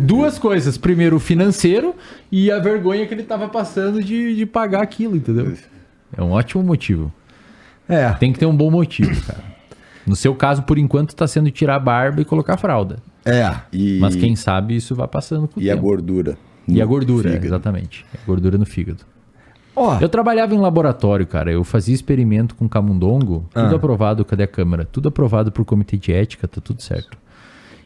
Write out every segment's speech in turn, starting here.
Duas coisas. Primeiro, o financeiro e a vergonha que ele tava passando de pagar aquilo, entendeu? É um ótimo motivo. Tem que ter um bom motivo, cara. No seu caso, por enquanto, tá sendo tirar a barba e colocar a fralda. Mas quem sabe isso vai passando com o tempo. A gordura. E a gordura, exatamente. A gordura no fígado. Eu trabalhava em laboratório, cara. Eu fazia experimento com camundongo. Tudo aprovado. Cadê a câmera? Tudo aprovado por comitê de ética. Tá tudo certo.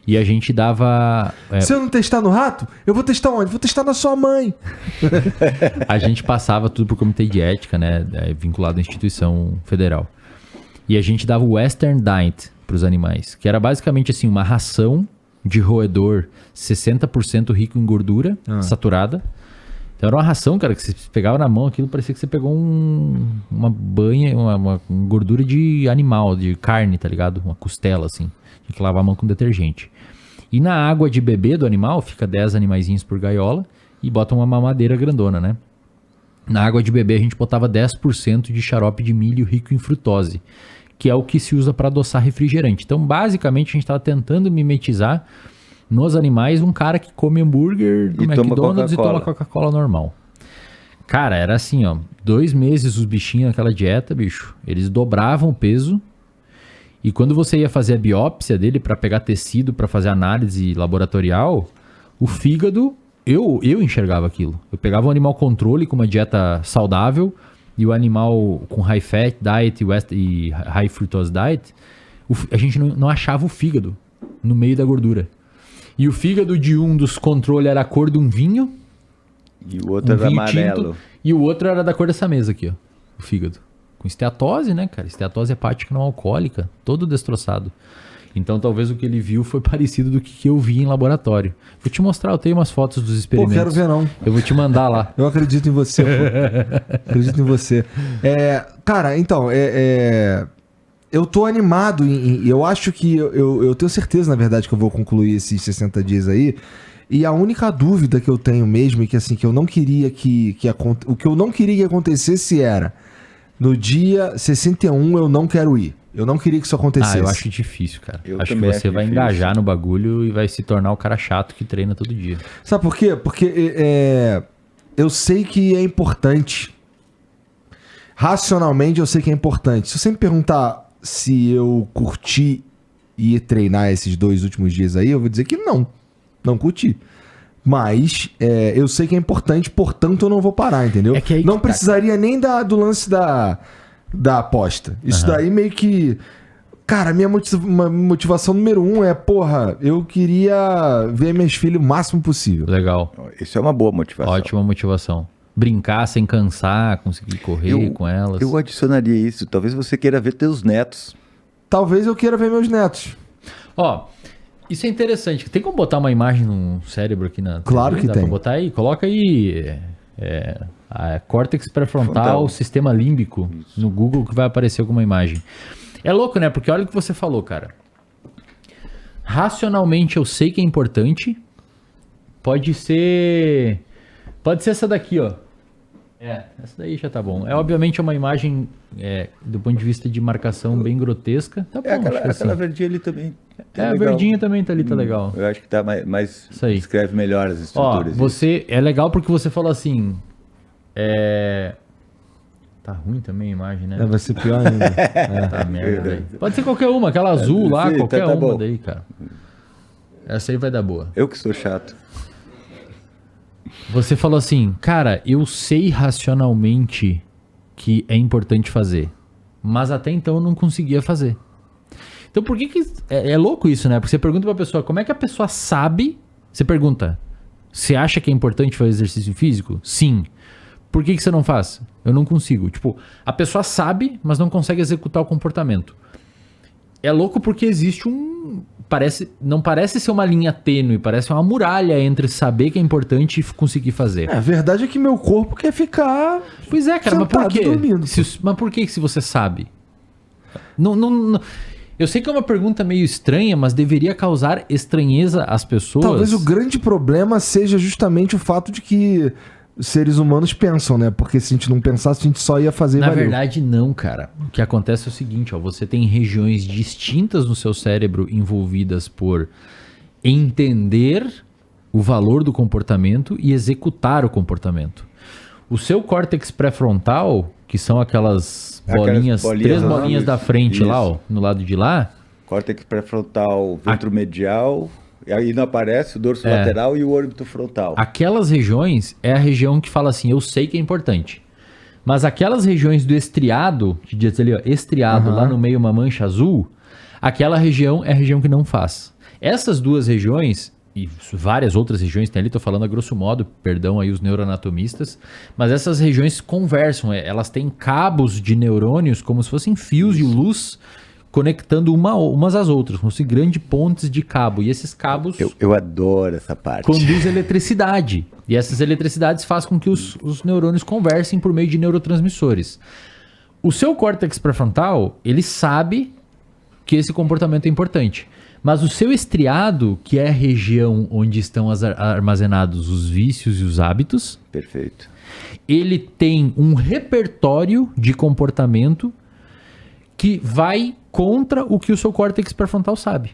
E a gente dava... Se eu não testar no rato, eu vou testar onde? Vou testar na sua mãe. A gente passava tudo por comitê de ética, né? Vinculado à instituição federal. E a gente dava o Western Diet pros animais. Que era basicamente assim, uma ração de roedor 60% rico em gordura saturada. Então era uma ração, cara, que você pegava na mão, aquilo parecia que você pegou uma banha, uma gordura de animal, de carne, tá ligado? Uma costela, assim. Tinha que lavar a mão com detergente. E na água de bebê do animal, fica 10 animaizinhos por gaiola e bota uma mamadeira grandona, né? Na água de bebê a gente botava 10% de xarope de milho rico em frutose, que é o que se usa para adoçar refrigerante. Então, basicamente, a gente estava tentando mimetizar nos animais um cara que come hambúrguer do McDonald's e toma Coca-Cola normal. Cara, era assim, ó, 2 meses os bichinhos naquela dieta, bicho, eles dobravam o peso e quando você ia fazer a biópsia dele para pegar tecido, para fazer análise laboratorial, o fígado, eu enxergava aquilo. Eu pegava um animal controle com uma dieta saudável e o animal com high fat diet e high fructose diet, a gente não achava o fígado no meio da gordura. E o fígado de um dos controles era a cor de um vinho. E o outro era amarelo. Tinto, e o outro era da cor dessa mesa aqui, ó. O fígado. Com esteatose, né, cara? Esteatose hepática não alcoólica. Todo destroçado. Então talvez o que ele viu foi parecido do que eu vi em laboratório. Vou te mostrar, eu tenho umas fotos dos experimentos. Quero ver não. Eu vou te mandar lá. Eu acredito em você, pô. Acredito em você. Cara, então, eu tô animado eu acho que eu tenho certeza, na verdade, que eu vou concluir esses 60 dias aí. E a única dúvida que eu tenho mesmo e que assim, que eu não queria o que eu não queria que acontecesse era no dia 61 eu não quero ir. Eu não queria que isso acontecesse. Eu acho difícil, cara. Acho que você vai engajar no bagulho e vai se tornar o cara chato que treina todo dia. Sabe por quê? Porque eu sei que é importante. Racionalmente eu sei que é importante. Se você me perguntar se eu curti ir treinar esses 2 últimos dias aí, eu vou dizer que não curti. Mas eu sei que é importante, portanto eu não vou parar, entendeu? Não precisaria nem do lance da aposta. Isso daí meio que... Cara, minha motivação número 1 é, eu queria ver minhas filhas o máximo possível. Legal. Isso é uma boa motivação. Ótima motivação. Brincar sem cansar, conseguir correr com elas. Eu adicionaria isso. Talvez você queira ver teus netos. Talvez eu queira ver meus netos. Isso é interessante. Tem como botar uma imagem no cérebro aqui na... Claro que Dá tem. Pra botar aí? Coloca aí... a córtex pré-frontal, sistema límbico, no Google, que vai aparecer alguma imagem. É louco, né? Porque olha o que você falou, cara. Racionalmente eu sei que é importante. Pode ser essa daqui, ó. Essa daí já tá bom. Obviamente uma imagem do ponto de vista de marcação bem grotesca. Tá bom, aquela verdinha ali também. A verdinha também tá ali, tá legal. Eu acho que tá mais descreve melhor as estruturas. É legal porque você falou assim... Tá ruim também a imagem, né? Vai ser pior ainda. Tá merda aí. Pode ser qualquer uma, aquela azul lá, qualquer uma bom. Daí, cara. Essa aí vai dar boa. Eu que sou chato. Você falou assim, cara, eu sei racionalmente que é importante fazer, mas até então eu não conseguia fazer. Então por que é louco isso, né? Porque você pergunta pra pessoa, como é que a pessoa sabe? Você pergunta, você acha que é importante fazer exercício físico? Sim. Por que você não faz? Eu não consigo. Tipo, a pessoa sabe, mas não consegue executar o comportamento. É louco porque existe não parece ser uma linha tênue, parece uma muralha entre saber que é importante e conseguir fazer. A verdade é que meu corpo quer ficar... Pois é, cara, mas por quê? Dormindo, mas por que se você sabe? Não, eu sei que é uma pergunta meio estranha, mas deveria causar estranheza às pessoas. Talvez o grande problema seja justamente o fato de que seres humanos pensam, né? Porque se a gente não pensasse, a gente só ia fazer Na verdade, não, cara. O que acontece é o seguinte, ó. Você tem regiões distintas no seu cérebro envolvidas por entender o valor do comportamento e executar o comportamento. O seu córtex pré-frontal, que são aquelas bolinhas, 3 bolinhas da frente lá, ó, no lado de lá. Córtex pré-frontal, ventromedial, e aí não aparece o dorso lateral e o órbito frontal. Aquelas regiões é a região que fala assim, eu sei que é importante. Mas aquelas regiões do estriado, que diz ali, ó, estriado, lá no meio uma mancha azul, aquela região é a região que não faz. Essas 2 regiões, e várias outras regiões tem ali, tô falando a grosso modo, perdão aí os neuroanatomistas, mas essas regiões conversam, elas têm cabos de neurônios como se fossem fios de luz conectando umas às outras, como se grandes pontes de cabo. E esses cabos... Eu adoro essa parte. Conduz eletricidade. E essas eletricidades fazem com que os neurônios conversem por meio de neurotransmissores. O seu córtex pré-frontal, ele sabe que esse comportamento é importante. Mas o seu estriado, que é a região onde estão armazenados os vícios e os hábitos... Perfeito. Ele tem um repertório de comportamento que vai contra o que o seu córtex pré-frontal sabe.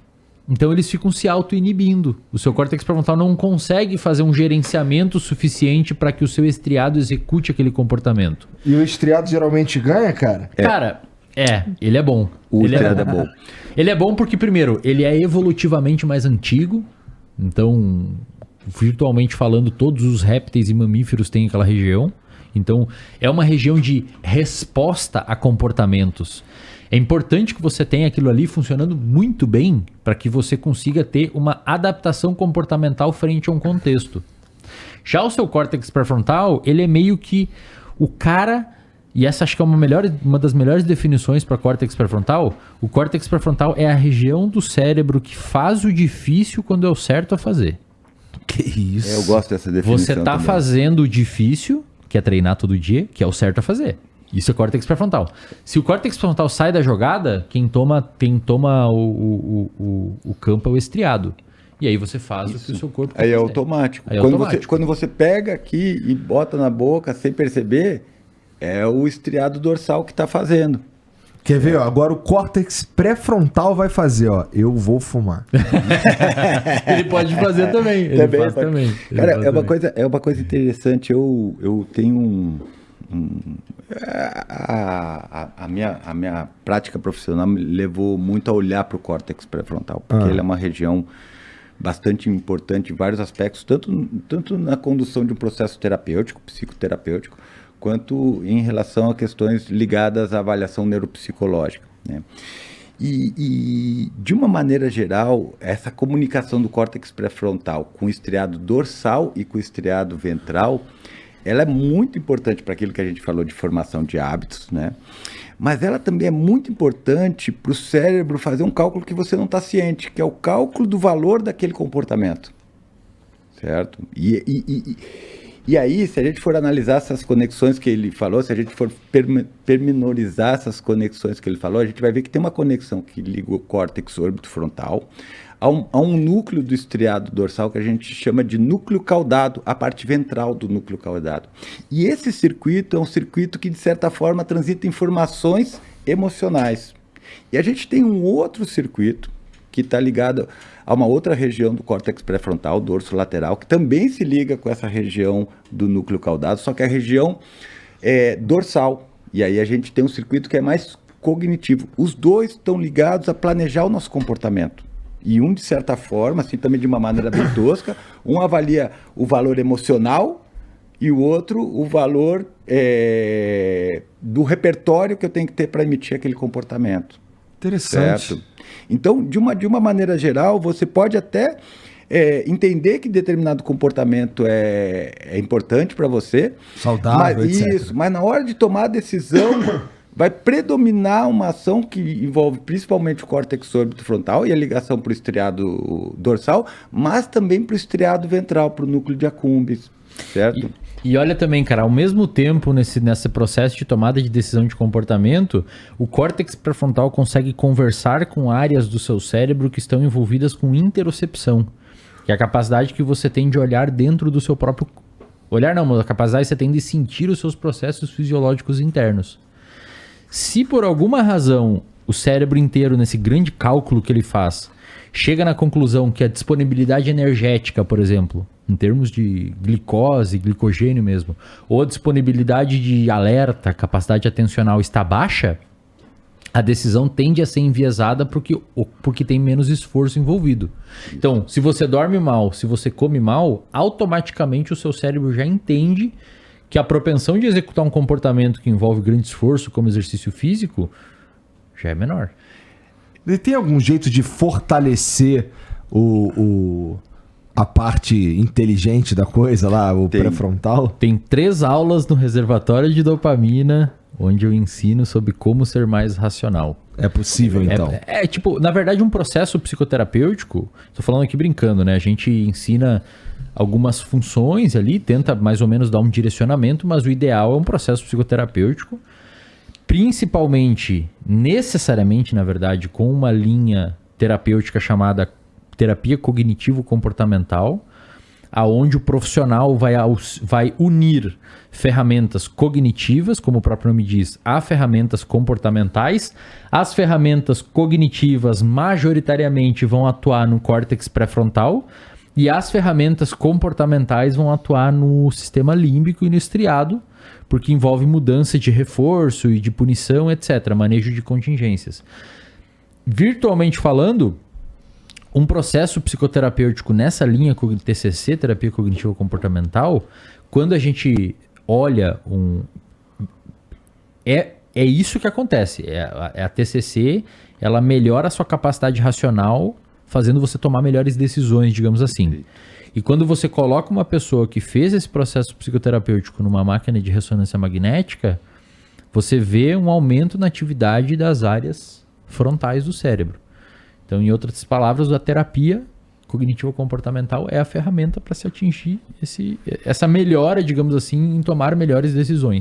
Então eles ficam se auto-inibindo. O seu córtex pré-frontal não consegue fazer um gerenciamento suficiente para que o seu estriado execute aquele comportamento. E o estriado geralmente ganha, cara? Cara, ele é bom. O estriado é bom. Ele é bom porque, primeiro, ele é evolutivamente mais antigo. Então, virtualmente falando, todos os répteis e mamíferos têm aquela região. Então, é uma região de resposta a comportamentos. É importante que você tenha aquilo ali funcionando muito bem para que você consiga ter uma adaptação comportamental frente a um contexto. Já o seu córtex pré-frontal, ele é meio que o cara, e essa acho que é uma das melhores definições para córtex pré-frontal. O córtex pré-frontal é a região do cérebro que faz o difícil quando é o certo a fazer. Que isso? Eu gosto dessa definição. Você está fazendo o difícil, que é treinar todo dia, que é o certo a fazer. Isso é córtex pré-frontal. Se o córtex pré-frontal sai da jogada, quem toma o campo é o estriado. E aí você faz o que o seu corpo quer fazer. Automático. Quando você pega aqui e bota na boca sem perceber, é o estriado dorsal que está fazendo. Quer ver? Ó, agora o córtex pré-frontal vai fazer, ó. Eu vou fumar. Ele pode fazer também. Ele faz também. Cara, é uma coisa interessante. Eu tenho a minha prática profissional me levou muito a olhar para o córtex pré-frontal, porque ele é uma região bastante importante em vários aspectos, tanto na condução de um processo terapêutico, psicoterapêutico, quanto em relação a questões ligadas à avaliação neuropsicológica, né? E de uma maneira geral, essa comunicação do córtex pré-frontal com o estriado dorsal e com o estriado ventral, ela é muito importante para aquilo que a gente falou de formação de hábitos, né? Mas ela também é muito importante para o cérebro fazer um cálculo que você não está ciente, que é o cálculo do valor daquele comportamento, certo? E aí, se a gente for analisar essas conexões que ele falou, se a gente for pormenorizar essas conexões que ele falou, a gente vai ver que tem uma conexão que liga o córtex órbito-frontal a um núcleo do estriado dorsal que a gente chama de núcleo caudado, a parte ventral do núcleo caudado. E esse circuito é um circuito que, de certa forma, transita informações emocionais. E a gente tem um outro circuito que está ligado a uma outra região do córtex pré-frontal, dorso lateral, que também se liga com essa região do núcleo caudado, só que a região dorsal. E aí a gente tem um circuito que é mais cognitivo. Os dois estão ligados a planejar o nosso comportamento. E um, de certa forma, assim também de uma maneira bem tosca, um avalia o valor emocional e o outro o valor do repertório que eu tenho que ter para emitir aquele comportamento. Interessante. Certo? Então, de uma maneira geral, você pode até entender que determinado comportamento é importante para você. Saudável, etc. Isso, mas na hora de tomar a decisão, vai predominar uma ação que envolve principalmente o córtex órbito-frontal e a ligação para o estriado dorsal, mas também para o estriado ventral, para o núcleo de accumbens, certo? E olha também, cara, ao mesmo tempo nesse processo de tomada de decisão de comportamento, o córtex pré-frontal consegue conversar com áreas do seu cérebro que estão envolvidas com interocepção, que é a capacidade que você tem de olhar dentro do seu próprio... Olhar não, mas a capacidade que você tem de sentir os seus processos fisiológicos internos. Se por alguma razão o cérebro inteiro, nesse grande cálculo que ele faz, chega na conclusão que a disponibilidade energética, por exemplo, em termos de glicose, glicogênio mesmo, ou a disponibilidade de alerta, capacidade atencional está baixa, a decisão tende a ser enviesada porque tem menos esforço envolvido. Então, se você dorme mal, se você come mal, automaticamente o seu cérebro já entende que a propensão de executar um comportamento que envolve grande esforço, como exercício físico, já é menor. E tem algum jeito de fortalecer a parte inteligente da coisa lá, o pré-frontal? Tem 3 aulas no reservatório de dopamina, onde eu ensino sobre como ser mais racional. É possível, então? Tipo, na verdade, um processo psicoterapêutico, tô falando aqui brincando, né? A gente ensina algumas funções ali, tenta mais ou menos dar um direcionamento, mas o ideal é um processo psicoterapêutico, principalmente, necessariamente, na verdade, com uma linha terapêutica chamada terapia cognitivo-comportamental, aonde o profissional vai unir ferramentas cognitivas, como o próprio nome diz, a ferramentas comportamentais. As ferramentas cognitivas majoritariamente vão atuar no córtex pré-frontal e as ferramentas comportamentais vão atuar no sistema límbico e no estriado, porque envolve mudança de reforço e de punição, etc., manejo de contingências. Virtualmente falando, um processo psicoterapêutico nessa linha TCC, terapia cognitivo comportamental, quando a gente olha é isso que acontece. A TCC, ela melhora a sua capacidade racional, fazendo você tomar melhores decisões, digamos assim. E quando você coloca uma pessoa que fez esse processo psicoterapêutico numa máquina de ressonância magnética, você vê um aumento na atividade das áreas frontais do cérebro. Então, em outras palavras, a terapia cognitivo-comportamental é a ferramenta para se atingir essa melhora, digamos assim, em tomar melhores decisões.